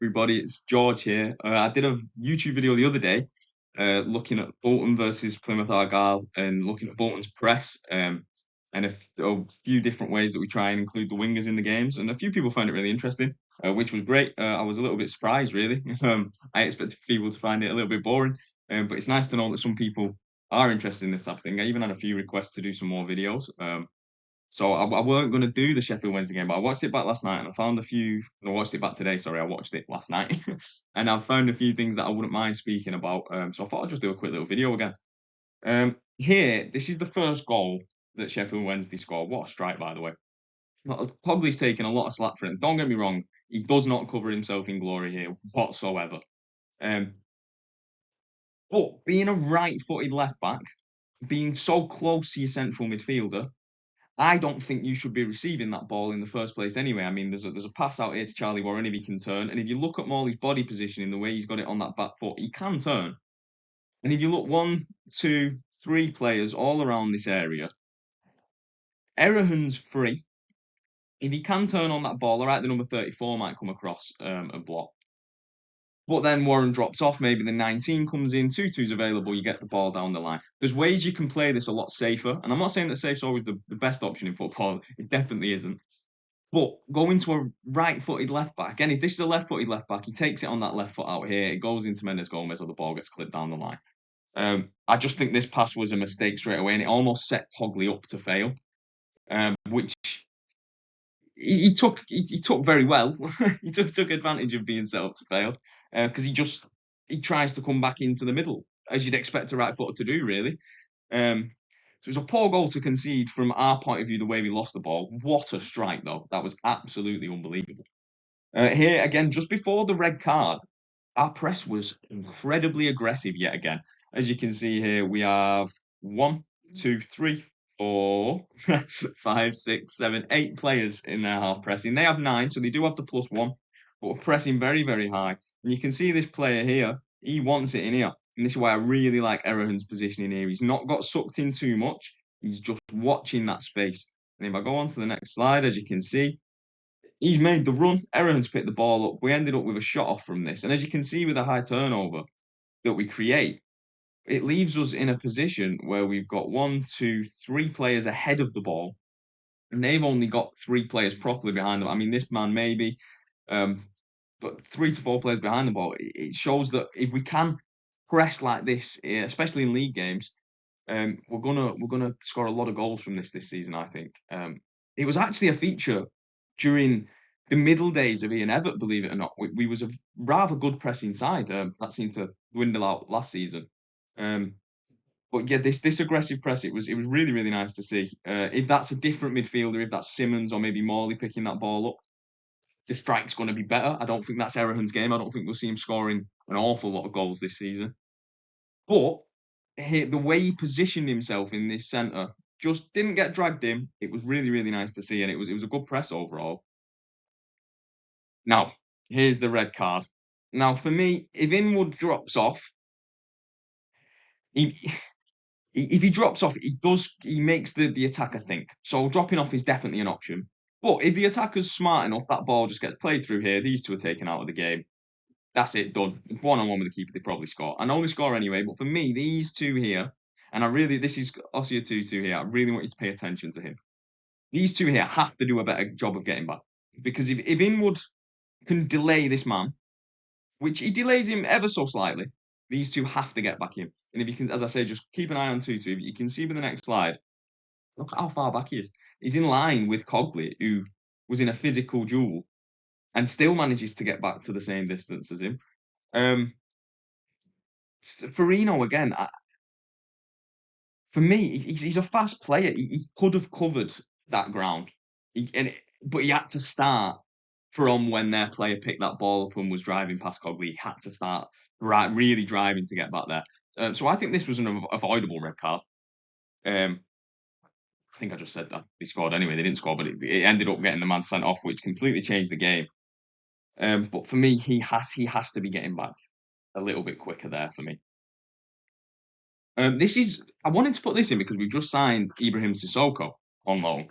Everybody, it's George here. I did a YouTube video the other day, looking at Bolton versus Plymouth Argyle and looking at Bolton's press, and a few different ways that we try and include the wingers in the games. And a few people found it really interesting, which was great. I was a little bit surprised, really. I expected people to find it a little bit boring, but it's nice to know that some people are interested in this type of thing. I even had a few requests to do some more videos. So I weren't going to do the Sheffield Wednesday game, but I watched it back last night and I found a few. I watched it back today. Sorry, I watched it last night, and I found a few things that I wouldn't mind speaking about. So I thought I'd just do a quick little video again. Here, this is the first goal that Sheffield Wednesday scored. What a strike, by the way. Cogley's taken a lot of slack for it. Don't get me wrong, he does not cover himself in glory here whatsoever. Um, but being a right-footed left back, being so close to your central midfielder, I don't think you should be receiving that ball in the first place anyway. I mean, there's a pass out here to Charlie Warren if he can turn. And if you look at Morley's body positioning, the way he's got it on that back foot, he can turn. And if you look 1, 2, 3 players all around this area, Erahan's free. If he can turn on that ball, all right, the number 34 might come across a block. But then Warren drops off, maybe the 19 comes in, 2-2's available, you get the ball down the line. There's ways you can play this a lot safer, and I'm not saying that safe's always the best option in football, it definitely isn't. But going to a right-footed left back, again, if this is a left-footed left back, he takes it on that left foot out here, it goes into Mendes Gomez, or the ball gets clipped down the line. I just think this pass was a mistake straight away, and it almost set Cogley up to fail, which he took very well. He took advantage of being set up to fail because he tries to come back into the middle as you'd expect a right footer to do, really. So it was a poor goal to concede from our point of view. The way we lost the ball, what a strike though! That was absolutely unbelievable. Here again, just before the red card, our press was incredibly aggressive yet again. As you can see here, we have 1, 2, 3, 4, 5, 6, 7, 8 players in their half pressing. They have 9, so they do have the +1, but we're pressing very, very high. And you can see this player here, he wants it in here. And this is why I really like Erahan's positioning here. He's not got sucked in too much. He's just watching that space. And if I go on to the next slide, as you can see, he's made the run. Erahan's picked the ball up. We ended up with a shot off from this. And as you can see with the high turnover that we create, it leaves us in a position where we've got 1, 2, 3 players ahead of the ball, and they've only got 3 players properly behind them. I mean, this man maybe, but 3 to 4 players behind the ball. It shows that if we can press like this, especially in league games, we're gonna score a lot of goals from this season. I think it was actually a feature during the middle days of Ian Evatt, believe it or not. We was a rather good pressing side. That seemed to dwindle out last season. But yeah, this aggressive press, it was really, really nice to see. If that's a different midfielder, if that's Simmons or maybe Morley picking that ball up, the strike's going to be better. I don't think that's Erahan's game. I don't think we'll see him scoring an awful lot of goals this season. But the way he positioned himself in this centre just didn't get dragged in. It was really, really nice to see, and it was a good press overall. Now, here's the red card. Now, for me, if Inwood drops off, if he drops off, he makes the attacker think. So dropping off is definitely an option. But if the attacker's smart enough, that ball just gets played through here. These two are taken out of the game. That's it, done. 1-on-1 with the keeper, they probably score. I know they score anyway, but for me, these two here, and this is Ossia 2-2 here, I really want you to pay attention to him. These two here have to do a better job of getting back. Because if Inwood can delay this man, which he delays him ever so slightly, these two have to get back in. And if you can, as I say, just keep an eye on 2-2. You can see with the next slide, look at how far back he is. He's in line with Cogley, who was in a physical duel and still manages to get back to the same distance as him. Farino, again, for me, he's a fast player. He could have covered that ground. But he had to start from when their player picked that ball up and was driving past Cogley. He had to start really driving to get back there. So I think this was an avoidable red card. I think I just said that. They scored anyway. They didn't score, but it ended up getting the man sent off, which completely changed the game. But for me, he has to be getting back a little bit quicker there for me. I wanted to put this in because we've just signed Ibrahim Sissoko on loan.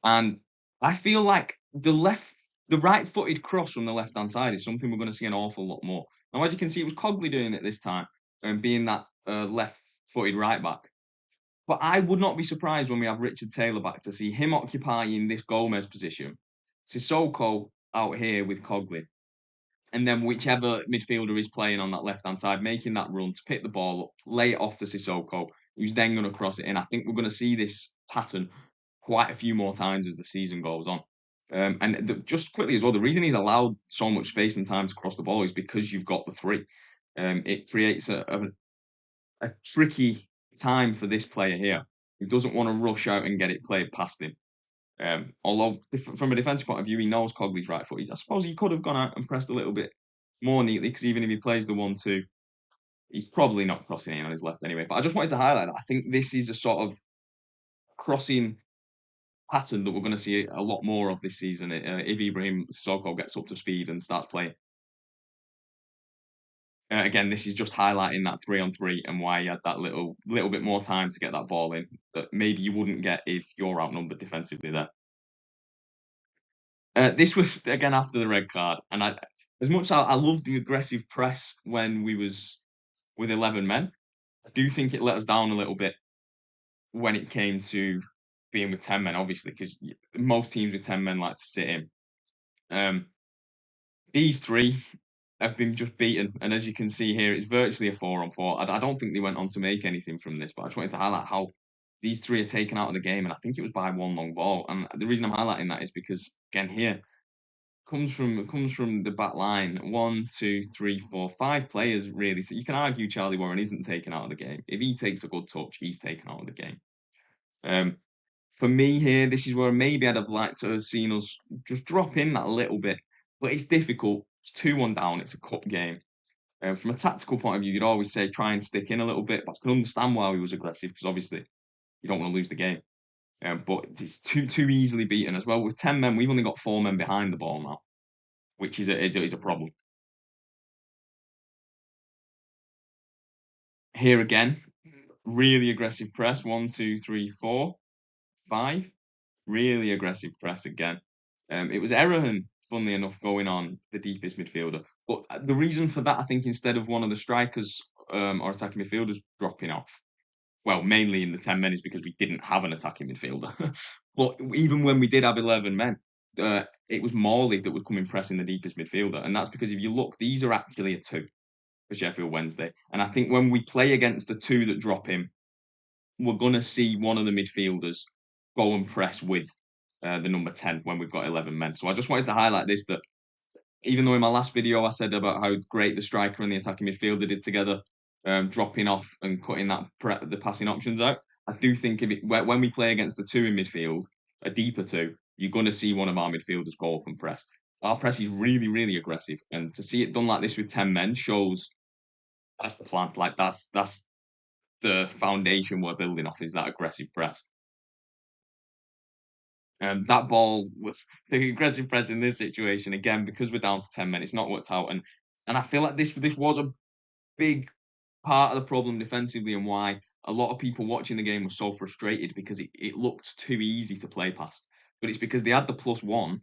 And I feel like the left the right-footed cross from the left-hand side is something we're going to see an awful lot more. Now, as you can see, it was Cogley doing it this time, and being that left-footed right back. But I would not be surprised when we have Richard Taylor back to see him occupying this Gomez position, Sissoko out here with Cogley, and then whichever midfielder is playing on that left-hand side, making that run to pick the ball up, lay it off to Sissoko, who's then going to cross it in. I think we're going to see this pattern quite a few more times as the season goes on. Just quickly as well, the reason he's allowed so much space and time to cross the ball is because you've got the three. It creates a tricky time for this player here who doesn't want to rush out and get it played past him. Although from a defensive point of view, he knows Cogley's right foot. I suppose he could have gone out and pressed a little bit more neatly, because even if he plays the 1-2, he's probably not crossing in on his left anyway. But I just wanted to highlight that I think this is a sort of crossing pattern that we're going to see a lot more of this season if Ibrahim Sissoko gets up to speed and starts playing. Again, this is just highlighting that 3-on-3 and why he had that little bit more time to get that ball in that maybe you wouldn't get if you're outnumbered defensively there. This was again after the red card, and as much as I loved the aggressive press when we was with 11 men, I do think it let us down a little bit when it came to being with 10 men, obviously, because most teams with 10 men like to sit in. These three have been just beaten, and as you can see here, it's virtually a 4-on-4. I don't think they went on to make anything from this, but I just wanted to highlight how these three are taken out of the game, and I think it was by one long ball. And the reason I'm highlighting that is because, again, here comes from the back line. 1, 2, 3, 4, 5 players really. So you can argue Charlie Warren isn't taken out of the game. If he takes a good touch, he's taken out of the game. For me here, this is where maybe I'd have liked to have seen us just drop in that little bit, but it's difficult. It's 2-1 down. It's a cup game. From a tactical point of view, you'd always say try and stick in a little bit, but I can understand why he was aggressive, because obviously you don't want to lose the game. But it's too easily beaten as well. With 10 men, we've only got 4 men behind the ball now, which is a problem. Here again, really aggressive press. 1, 2, 3, 4, 5. Really aggressive press again. It was Errehon, funnily enough, going on the deepest midfielder. But the reason for that, I think, instead of one of the strikers or attacking midfielders dropping off, well, mainly in the 10 men, is because we didn't have an attacking midfielder. But even when we did have 11 men, it was Morley that would come in pressing the deepest midfielder. And that's because if you look, these are actually a 2 for Sheffield Wednesday. And I think when we play against the 2 that drop in, we're going to see one of the midfielders go and press with the number 10 when we've got 11 men. So I just wanted to highlight this, that even though in my last video I said about how great the striker and the attacking midfielder did together, dropping off and cutting the passing options out, I do think when we play against the 2 in midfield, a deeper 2, you're going to see one of our midfielders go up and press. Our press is really, really aggressive, and to see it done like this with 10 men shows that's the plan. Like that's the foundation we're building off, is that aggressive press. That ball was the aggressive press in this situation again, because we're down to 10 men. It's not worked out, and I feel like this was a big part of the problem defensively, and why a lot of people watching the game were so frustrated, because it looked too easy to play past. But it's because they had the +1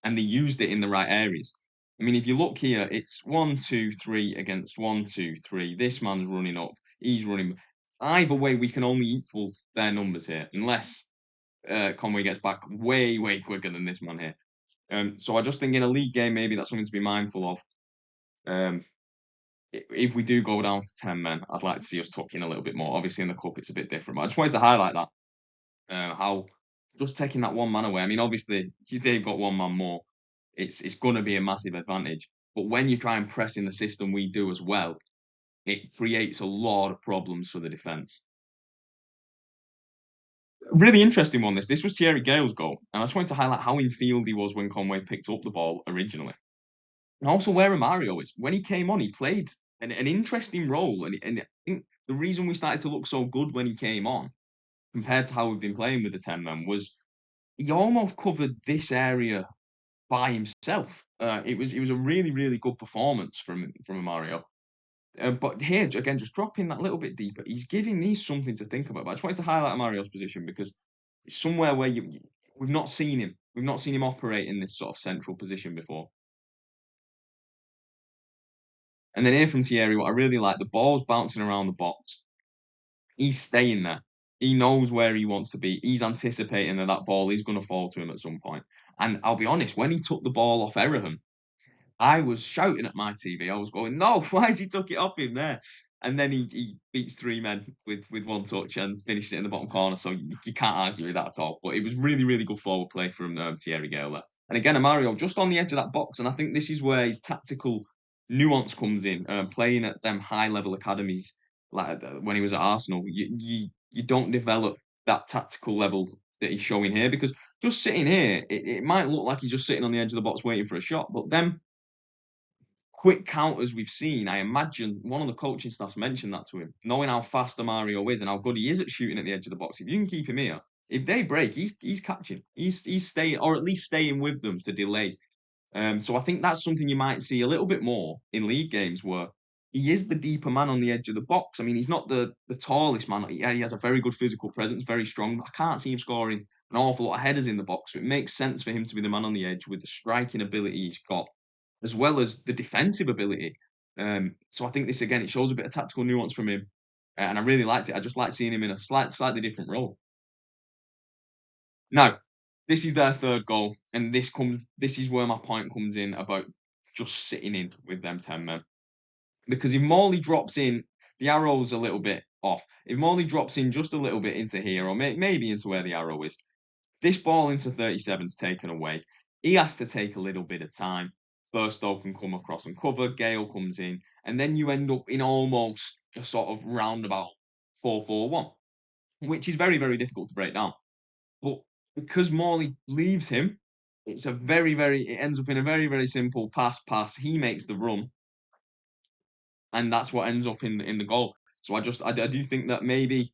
and they used it in the right areas. I mean, if you look here, it's 1, 2, 3 against 1, 2, 3. This man's running up. He's running. Either way, we can only equal their numbers here, unless Conway gets back way, way quicker than this man here. So I just think in a league game, maybe that's something to be mindful of. If we do go down to 10 men, I'd like to see us tuck in a little bit more. Obviously, in the cup, it's a bit different. But I just wanted to highlight that. How just taking that one man away. I mean, obviously, they've got one man more. It's going to be a massive advantage. But when you try and press in the system we do as well, it creates a lot of problems for the defence. Really interesting one, this. This was Thierry Gale's goal. And I just wanted to highlight how in field he was when Conway picked up the ball originally. And also where Mario is. When he came on, he played an interesting role. And I think the reason we started to look so good when he came on, compared to how we've been playing with the 10 men, was he almost covered this area by himself. It was a really, really good performance from Mario. But here, again, just dropping that little bit deeper, he's giving these something to think about. But I just wanted to highlight Mario's position, because it's somewhere where we've not seen him. We've not seen him operate in this sort of central position before. And then here from Thierry, what I really like, the ball's bouncing around the box. He's staying there. He knows where he wants to be. He's anticipating that that ball is going to fall to him at some point. And I'll be honest, when he took the ball off Ereham, I was shouting at my TV. I was going, no, why has he took it off him there? And then he beats three men with one touch and finished it in the bottom corner. So you can't argue with that at all. But it was really, really good forward play from Thierry Gale there. And again, Mario just on the edge of that box. And I think this is where his tactical nuance comes in. Playing at them high level academies, like when he was at Arsenal, you don't develop that tactical level that he's showing here, because just sitting here, it might look like he's just sitting on the edge of the box waiting for a shot. But then quick counters we've seen, I imagine one of the coaching staffs mentioned that to him, knowing how fast Mario is and how good he is at shooting at the edge of the box. If you can keep him here, if they break, he's catching. He's staying, or at least staying with them to delay. So I think that's something you might see a little bit more in league games, where he is the deeper man on the edge of the box. I mean, he's not the tallest man. He has a very good physical presence, very strong. I can't see him scoring an awful lot of headers in the box, so it makes sense for him to be the man on the edge with the striking ability he's got, as well as the defensive ability. So I think this, again, it shows a bit of tactical nuance from him, and I really liked it. I just like seeing him in a slightly different role. Now, this is their third goal, and this is where my point comes in about just sitting in with them 10 men. Because if Morley drops in, the arrow's a little bit off. If Morley drops in just a little bit into here, or maybe into where the arrow is, this ball into 37's taken away. He has to take a little bit of time. Burstow can come across and cover, Gale comes in, and then you end up in almost a sort of roundabout 4-4-1, which is very, very difficult to break down. But because Morley leaves him, it ends up in a very, very simple pass. He makes the run, and that's what ends up in the goal. So I do think that maybe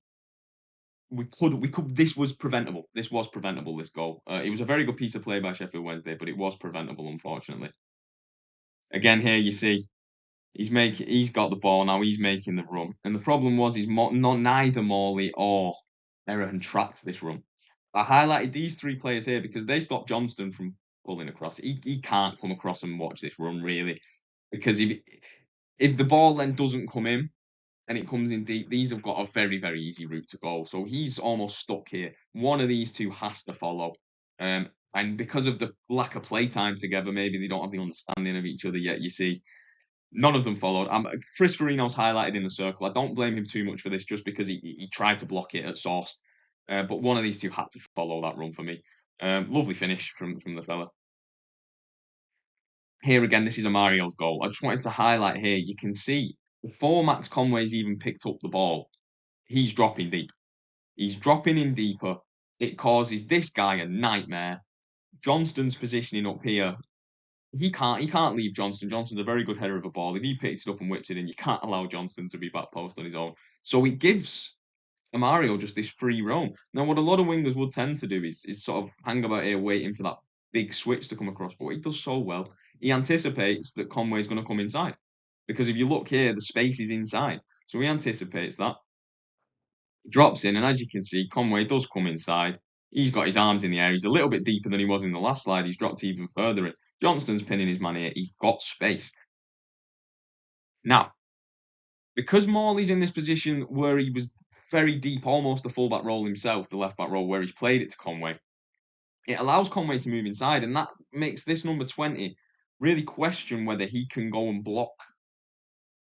we could. This was preventable. This goal. It was a very good piece of play by Sheffield Wednesday, but it was preventable, unfortunately. Again, here you see he's got the ball now. He's making the run, and the problem was neither Morley or Ereham tracked this run. I highlighted these three players here because they stopped Johnston from pulling across. He can't come across and watch this run, really, because if the ball then doesn't come in and it comes in deep, these have got a very, very easy route to goal. So he's almost stuck here. One of these two has to follow. And because of the lack of play time together, maybe they don't have the understanding of each other yet, you see. None of them followed. Chris Farino's highlighted in the circle. I don't blame him too much for this, just because he tried to block it at source. But one of these two had to follow that run for me. Lovely finish from the fella. Here again, this is a Mario's goal. I just wanted to highlight here, you can see before Max Conway's even picked up the ball, he's dropping deep. He's dropping in deeper. It causes this guy a nightmare. Johnston's positioning up here. He can't leave Johnston. Johnston's a very good header of a ball. If he picks it up and whips it in, you can't allow Johnston to be back post on his own. So it gives Mario just this free roam. Now, what a lot of wingers would tend to do is sort of hang about here waiting for that big switch to come across. But what he does so well, he anticipates that Conway's going to come inside. Because if you look here, the space is inside. So he anticipates that. Drops in, and as you can see, Conway does come inside. He's got his arms in the air. He's a little bit deeper than he was in the last slide. He's dropped even further in. Johnston's pinning his man here. He's got space. Now, because Morley's in this position where he was very deep, almost the fullback role himself, the left back role, where he's played it to Conway, it allows Conway to move inside, and that makes this number 20 really question whether he can go and block.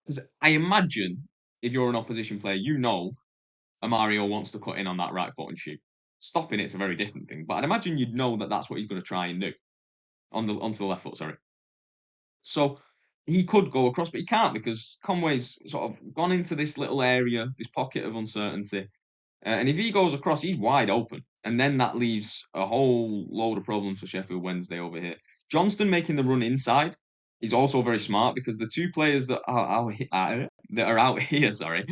Because I imagine if you're an opposition player, you know Mario wants to cut in on that right foot and shoot. Stopping it's a very different thing, but I'd imagine you'd know that that's what he's going to try and do onto the left foot. Sorry. So he could go across, but he can't because Conway's sort of gone into this little area, this pocket of uncertainty. And if he goes across, he's wide open. And then that leaves a whole load of problems for Sheffield Wednesday over here. Johnston making the run inside is also very smart because the two players that are out here, sorry,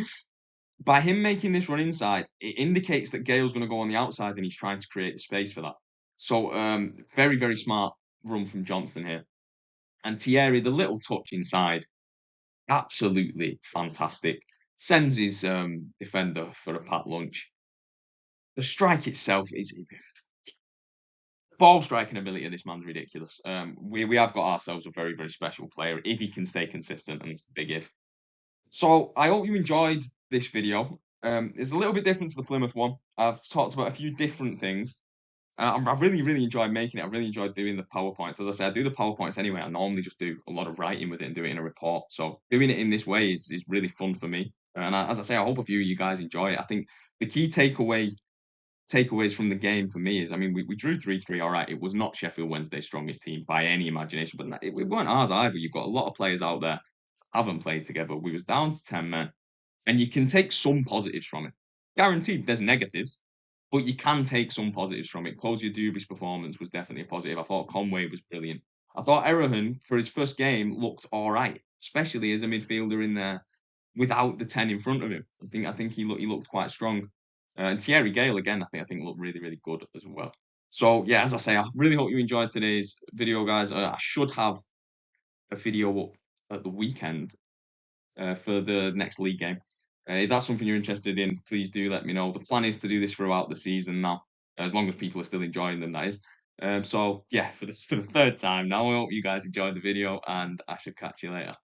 by him making this run inside, it indicates that Gale's going to go on the outside and he's trying to create the space for that. So very, very smart run from Johnston here. And Thierry, the little touch inside, absolutely fantastic. Sends his defender for a pat lunch. The strike itself is ball striking ability of this man's ridiculous. We have got ourselves a very, very special player if he can stay consistent, and it's a big if. So I hope you enjoyed this video. It's a little bit different to the Plymouth one. I've talked about a few different things. I've really, really enjoyed making it. I really enjoyed doing the PowerPoints. As I said, I do the PowerPoints anyway. I normally just do a lot of writing with it and do it in a report. So doing it in this way is really fun for me. And as I say, I hope a few of you guys enjoy it. I think the key takeaways from the game for me is, I mean, we drew 3-3, all right. It was not Sheffield Wednesday's strongest team by any imagination, but it weren't ours either. You've got a lot of players out there haven't played together. We was down to 10 men, and you can take some positives from it. Guaranteed there's negatives, but you can take some positives from it. Close your Dubis performance was definitely a positive. I thought Conway was brilliant. I thought Erahan, for his first game, looked all right, especially as a midfielder in there without the 10 in front of him. I think he looked quite strong. And Thierry Gale again, I think looked really, really good as well. So yeah, as I say, I really hope you enjoyed today's video, guys. I should have a video up at the weekend for the next league game. If that's something you're interested in, please do let me know. The plan is to do this throughout the season now, as long as people are still enjoying them, that is. So yeah, for the third time now, I hope you guys enjoyed the video, and I should catch you later.